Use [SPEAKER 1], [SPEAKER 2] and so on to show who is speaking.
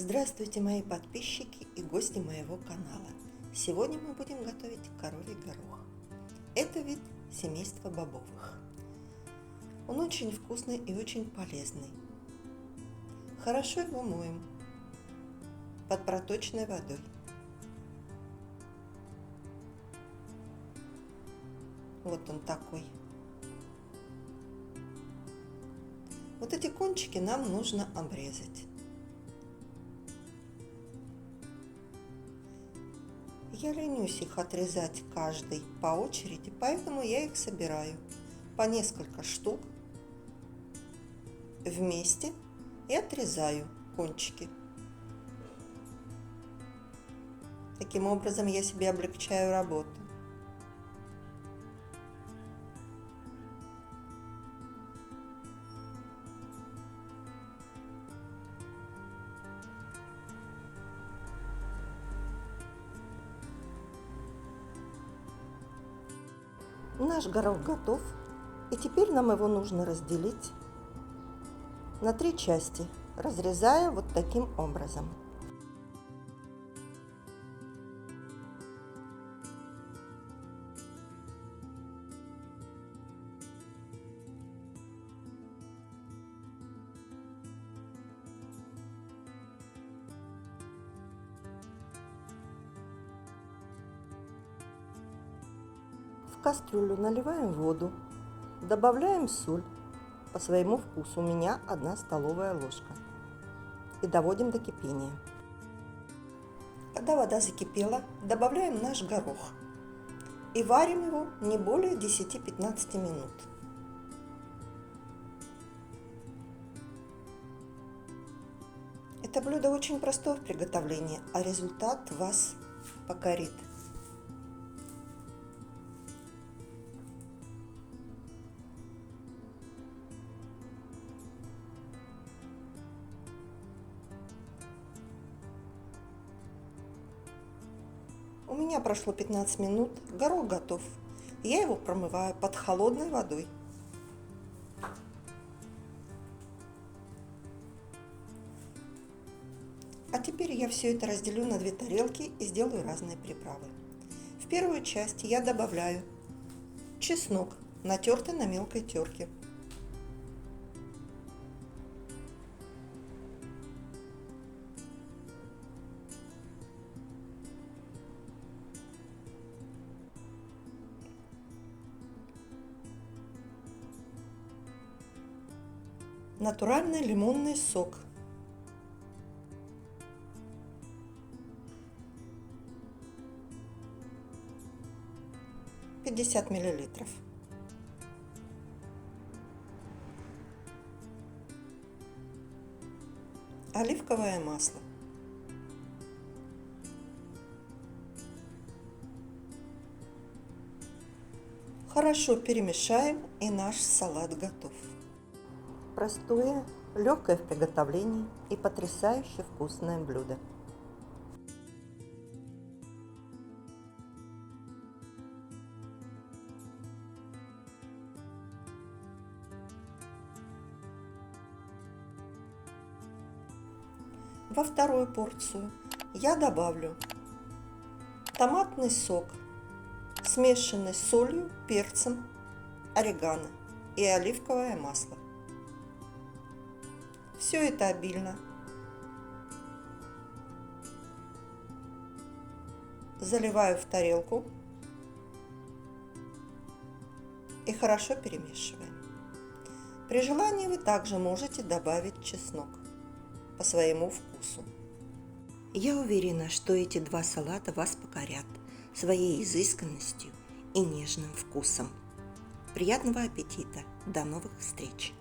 [SPEAKER 1] Здравствуйте, мои подписчики и гости моего канала. Сегодня мы будем готовить коровий горох. Это вид семейства бобовых. Он очень вкусный и очень полезный. Хорошо его моем под проточной водой. Вот он такой. Вот эти кончики нам нужно обрезать. Я ленюсь их отрезать каждый по очереди, поэтому я их собираю по несколько штук вместе и отрезаю кончики. Таким образом я себе облегчаю работу. Наш горох готов, и теперь нам его нужно разделить на 3 части, разрезая вот таким образом. В кастрюлю наливаем воду, добавляем соль по своему вкусу, у меня 1 столовая ложка, и доводим до кипения. Когда вода закипела, добавляем наш горох и варим его не более 10-15 минут. Это блюдо очень простое в приготовлении, а результат вас покорит. У меня прошло 15 минут, горох готов. Я его промываю под холодной водой. А теперь я все это разделю на 2 тарелки и сделаю разные приправы. В первую часть я добавляю чеснок, натертый на мелкой терке. Натуральный лимонный сок. — 50 миллилитров. Оливковое масло. Хорошо перемешаем, и наш салат готов. Простое, легкое в приготовлении и потрясающе вкусное блюдо. Во вторую порцию я добавлю томатный сок, смешанный с солью, перцем, орегано и оливковое масло. Все это обильно заливаю в тарелку и хорошо перемешиваем. При желании вы также можете добавить чеснок по своему вкусу. Я уверена, что эти 2 салата вас покорят своей изысканностью и нежным вкусом. Приятного аппетита! До новых встреч!